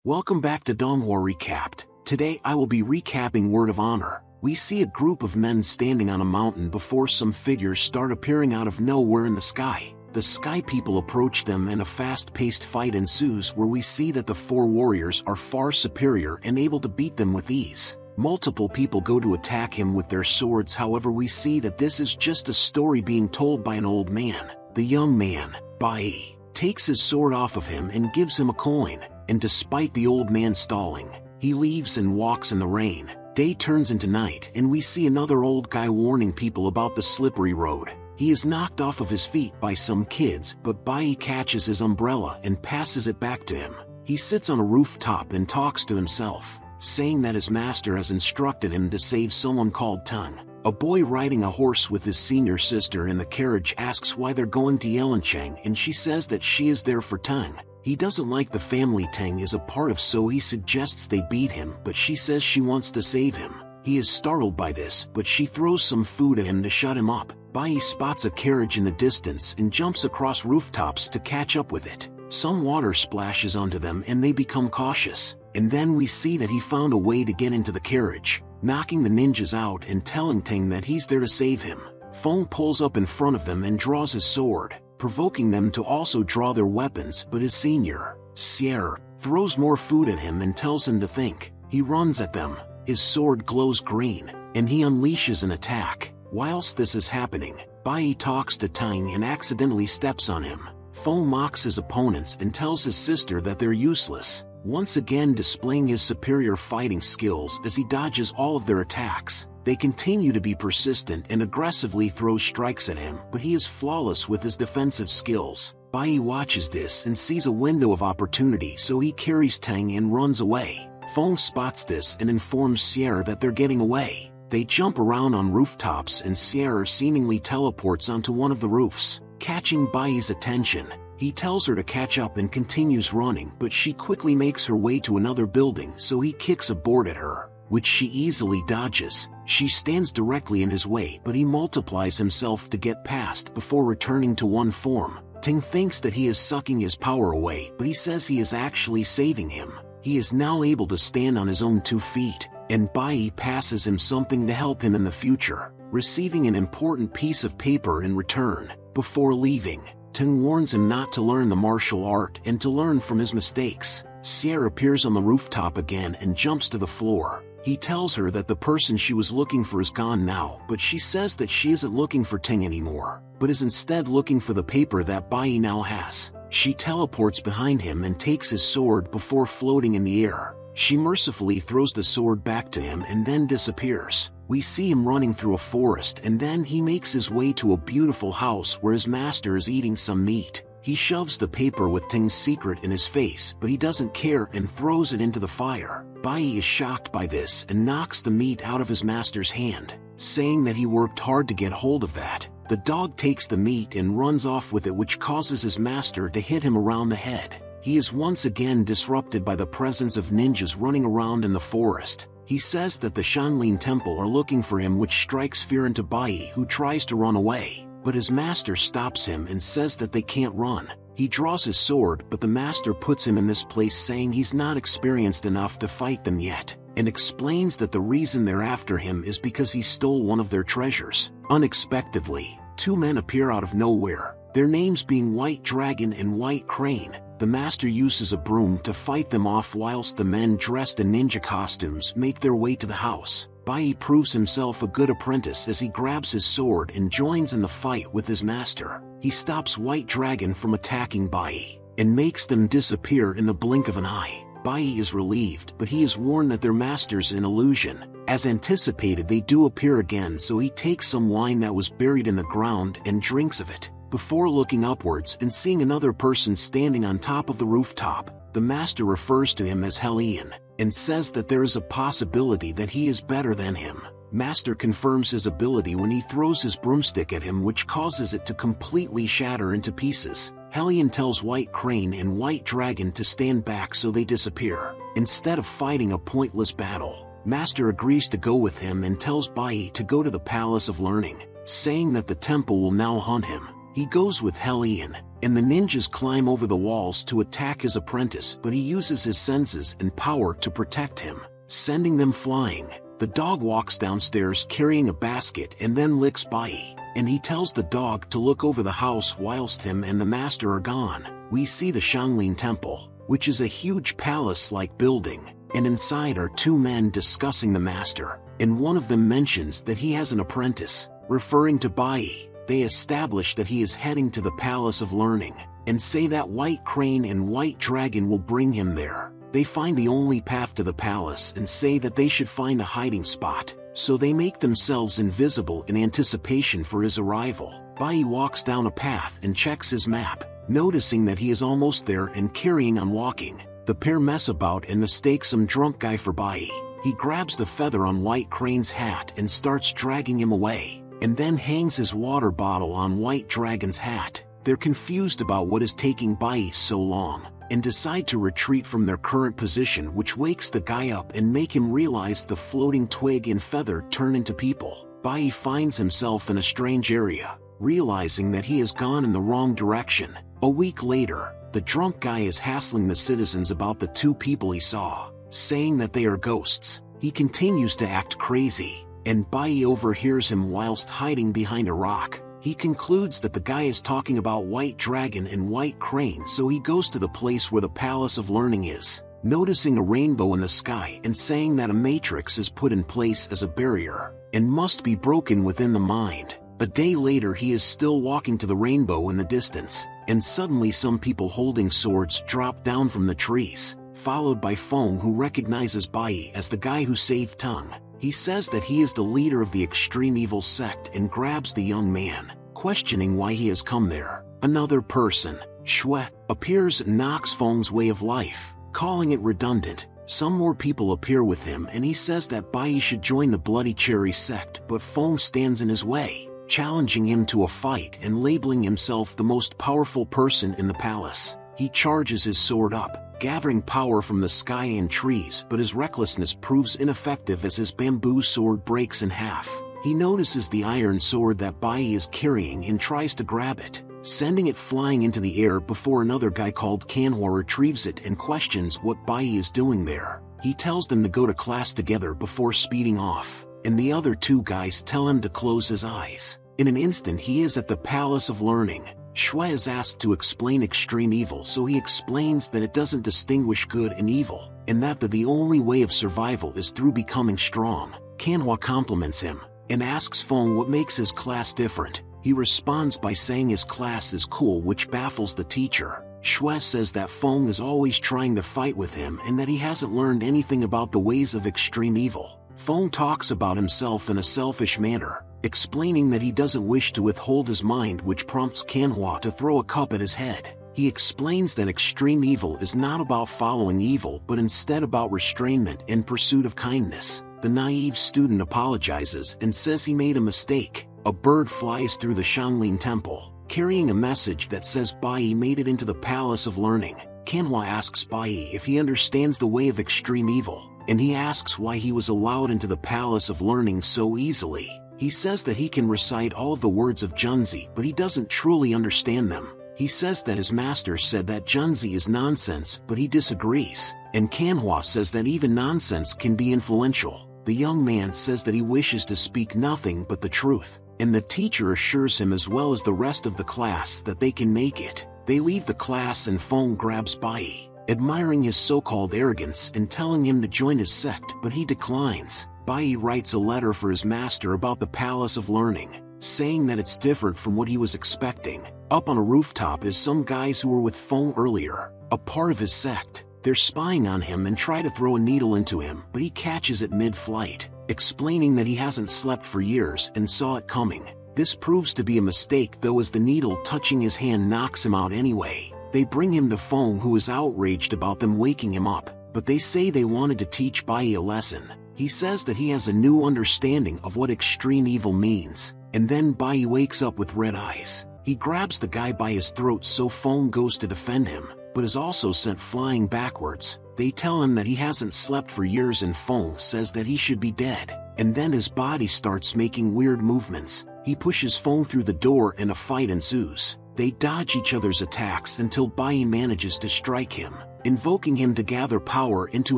Welcome back to Donghua Recapped. Today I will be recapping Word of Honor. We see a group of men standing on a mountain before some figures start appearing out of nowhere in the sky. The sky people approach them and a fast-paced fight ensues where we see that the four warriors are far superior and able to beat them with ease. Multiple people go to attack him with their swords, however we see that this is just a story being told by an old man. The young man, Bai, takes his sword off of him and gives him a coin, and despite the old man stalling, he leaves and walks in the rain. Day turns into night and we see another old guy warning people about the slippery road. He is knocked off of his feet by some kids, but Bai catches his umbrella and passes it back to him. He sits on a rooftop and talks to himself, saying that his master has instructed him to save someone called Tung. A boy riding a horse with his senior sister in the carriage asks why they're going to Yelencheng, and she says that she is there for Tung. He doesn't like the family Tang is a part of, so he suggests they beat him, but she says she wants to save him. He is startled by this, but she throws some food at him to shut him up. Bai spots a carriage in the distance and jumps across rooftops to catch up with it. Some water splashes onto them and they become cautious. And then we see that he found a way to get into the carriage, knocking the ninjas out and telling Tang that he's there to save him. Feng pulls up in front of them and draws his sword, provoking them to also draw their weapons, but his senior, Sierra, throws more food at him and tells him to think. He runs at them. His sword glows green, and he unleashes an attack. Whilst this is happening, Bai talks to Tang and accidentally steps on him. Feng mocks his opponents and tells his sister that they're useless, once again displaying his superior fighting skills as he dodges all of their attacks. They continue to be persistent and aggressively throw strikes at him, but he is flawless with his defensive skills. Bai watches this and sees a window of opportunity, so he carries Tang and runs away. Feng spots this and informs Sierra that they're getting away. They jump around on rooftops and Sierra seemingly teleports onto one of the roofs, catching Bai's attention. He tells her to catch up and continues running, but she quickly makes her way to another building, so he kicks a board at her, which she easily dodges. She stands directly in his way, but he multiplies himself to get past before returning to one form. Ting thinks that he is sucking his power away, but he says he is actually saving him. He is now able to stand on his own 2 feet, and Bai passes him something to help him in the future, receiving an important piece of paper in return. Before leaving, Ting warns him not to learn the martial art and to learn from his mistakes. Sierra appears on the rooftop again and jumps to the floor. He tells her that the person she was looking for is gone now, but she says that she isn't looking for Ting anymore, but is instead looking for the paper that Bai now has. She teleports behind him and takes his sword before floating in the air. She mercifully throws the sword back to him and then disappears. We see him running through a forest, and then he makes his way to a beautiful house where his master is eating some meat. He shoves the paper with Ting's secret in his face, but he doesn't care and throws it into the fire. Bai is shocked by this and knocks the meat out of his master's hand, saying that he worked hard to get hold of that. The dog takes the meat and runs off with it, which causes his master to hit him around the head. He is once again disrupted by the presence of ninjas running around in the forest. He says that the Shanlin Temple are looking for him, which strikes fear into Bai, who tries to run away, but his master stops him and says that they can't run. He draws his sword, but the master puts him in this place, saying he's not experienced enough to fight them yet, and explains that the reason they're after him is because he stole one of their treasures. Unexpectedly, 2 men appear out of nowhere, their names being White Dragon and White Crane. The master uses a broom to fight them off, whilst the men dressed in ninja costumes make their way to the house. Bai proves himself a good apprentice as he grabs his sword and joins in the fight with his master. He stops White Dragon from attacking Bai, and makes them disappear in the blink of an eye. Bai is relieved, but he is warned that their master's an illusion. As anticipated, they do appear again, so he takes some wine that was buried in the ground and drinks of it. Before looking upwards and seeing another person standing on top of the rooftop, the master refers to him as Helion, and says that there is a possibility that he is better than him. Master confirms his ability when he throws his broomstick at him, which causes it to completely shatter into pieces. Helion tells White Crane and White Dragon to stand back, so they disappear. Instead of fighting a pointless battle, Master agrees to go with him and tells Bai to go to the Palace of Learning, saying that the temple will now hunt him. He goes with Helion, and the ninjas climb over the walls to attack his apprentice, but he uses his senses and power to protect him, sending them flying. The dog walks downstairs carrying a basket and then licks Bai, and he tells the dog to look over the house whilst him and the master are gone. We see the Xianglin Temple, which is a huge palace-like building, and inside are two men discussing the master, and one of them mentions that he has an apprentice, referring to Bai. They establish that he is heading to the Palace of Learning, and say that White Crane and White Dragon will bring him there. They find the only path to the palace and say that they should find a hiding spot, so they make themselves invisible in anticipation for his arrival. Bai walks down a path and checks his map, noticing that he is almost there and carrying on walking. The pair mess about and mistake some drunk guy for Bai. He grabs the feather on White Crane's hat and starts dragging him away, and then hangs his water bottle on White Dragon's hat. They're confused about what is taking Bai so long, and decide to retreat from their current position, which wakes the guy up and make him realize the floating twig and feather turn into people. Bai finds himself in a strange area, realizing that he has gone in the wrong direction. A week later, the drunk guy is hassling the citizens about the two people he saw, saying that they are ghosts. He continues to act crazy, and Bai overhears him whilst hiding behind a rock. He concludes that the guy is talking about White Dragon and White Crane, so he goes to the place where the Palace of Learning is, noticing a rainbow in the sky and saying that a matrix is put in place as a barrier, and must be broken within the mind. A day later he is still walking to the rainbow in the distance, and suddenly some people holding swords drop down from the trees, followed by Feng, who recognizes Bai as the guy who saved Tung. He says that he is the leader of the extreme evil sect and grabs the young man, questioning why he has come there. Another person, Shui, appears and knocks Feng's way of life, calling it redundant. Some more people appear with him and he says that Bai should join the Bloody Cherry sect, but Feng stands in his way, challenging him to a fight and labeling himself the most powerful person in the palace. He charges his sword up, gathering power from the sky and trees, but his recklessness proves ineffective as his bamboo sword breaks in half. He notices the iron sword that Bai is carrying and tries to grab it, sending it flying into the air before another guy called Manhwa retrieves it and questions what Bai is doing there. He tells them to go to class together before speeding off, and the other two guys tell him to close his eyes. In an instant he is at the Palace of Learning. Shui is asked to explain extreme evil, so he explains that it doesn't distinguish good and evil, and that the only way of survival is through becoming strong. Manhwa compliments him, and asks Feng what makes his class different. He responds by saying his class is cool, which baffles the teacher. Shui says that Feng is always trying to fight with him and that he hasn't learned anything about the ways of extreme evil. Feng talks about himself in a selfish manner, explaining that he doesn't wish to withhold his mind, which prompts Manhwa to throw a cup at his head. He explains that extreme evil is not about following evil but instead about restrainment in pursuit of kindness. The naive student apologizes and says he made a mistake. A bird flies through the Xianglin Temple, carrying a message that says Bai made it into the Palace of Learning. Manhwa asks Bai if he understands the way of extreme evil, and he asks why he was allowed into the Palace of Learning so easily. He says that he can recite all of the words of Junzi, but he doesn't truly understand them. He says that his master said that Junzi is nonsense, but he disagrees, and Manhwa says that even nonsense can be influential. The young man says that he wishes to speak nothing but the truth, and the teacher assures him as well as the rest of the class that they can make it. They leave the class and Feng grabs Bai, admiring his so-called arrogance and telling him to join his sect, but he declines. Bai writes a letter for his master about the Palace of Learning, saying that it's different from what he was expecting. Up on a rooftop is some guys who were with Feng earlier, a part of his sect. They're spying on him and try to throw a needle into him, but he catches it mid-flight, explaining that he hasn't slept for years and saw it coming. This proves to be a mistake though, as the needle touching his hand knocks him out anyway. They bring him to Feng, who is outraged about them waking him up, but they say they wanted to teach Bai a lesson. He says that he has a new understanding of what extreme evil means, and then Bai wakes up with red eyes. He grabs the guy by his throat, so Feng goes to defend him, but is also sent flying backwards. They tell him that he hasn't slept for years and Feng says that he should be dead, and then his body starts making weird movements. He pushes Feng through the door and a fight ensues. They dodge each other's attacks until Bai manages to strike him, invoking him to gather power into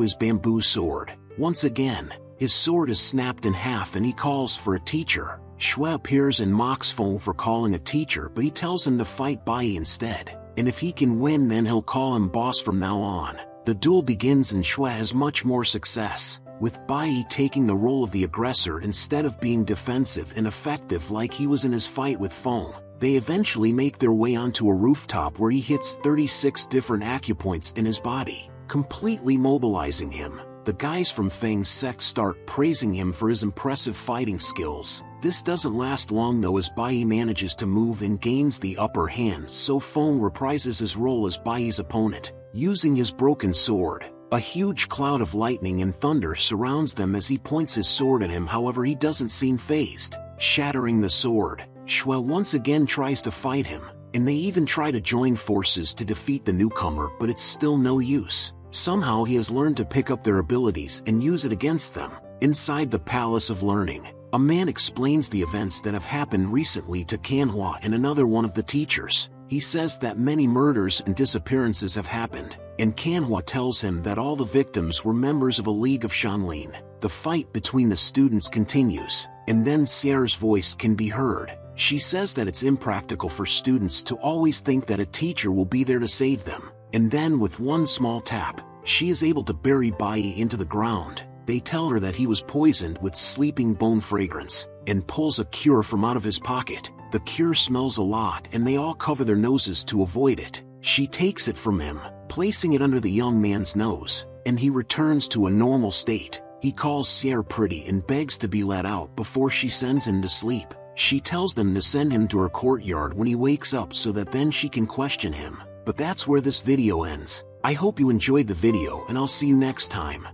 his bamboo sword. Once again, his sword is snapped in half and he calls for a teacher. Shui appears and mocks Feng for calling a teacher, but he tells him to fight Bai instead, and if he can win then he'll call him boss from now on. The duel begins and Shui has much more success, with Bai taking the role of the aggressor instead of being defensive and effective like he was in his fight with Feng. They eventually make their way onto a rooftop where he hits 36 different acupoints in his body, completely mobilizing him. The guys from Feng's sect start praising him for his impressive fighting skills. This doesn't last long though, as Bai manages to move and gains the upper hand, so Feng reprises his role as Bai's opponent, using his broken sword. A huge cloud of lightning and thunder surrounds them as he points his sword at him, however he doesn't seem fazed, shattering the sword. Shui once again tries to fight him, and they even try to join forces to defeat the newcomer, but it's still no use. Somehow he has learned to pick up their abilities and use it against them. Inside the Palace of Learning, a man explains the events that have happened recently to Manhwa and another one of the teachers. He says that many murders and disappearances have happened, and Manhwa tells him that all the victims were members of a League of Shanlin. The fight between the students continues, and then Sierra's voice can be heard. She says that it's impractical for students to always think that a teacher will be there to save them, and then with one small tap, she is able to bury Bai into the ground. They tell her that he was poisoned with sleeping bone fragrance, and pulls a cure from out of his pocket. The cure smells a lot and they all cover their noses to avoid it. She takes it from him, placing it under the young man's nose, and he returns to a normal state. He calls Sierra pretty and begs to be let out before she sends him to sleep. She tells them to send him to her courtyard when he wakes up so that then she can question him. But that's where this video ends. I hope you enjoyed the video and I'll see you next time.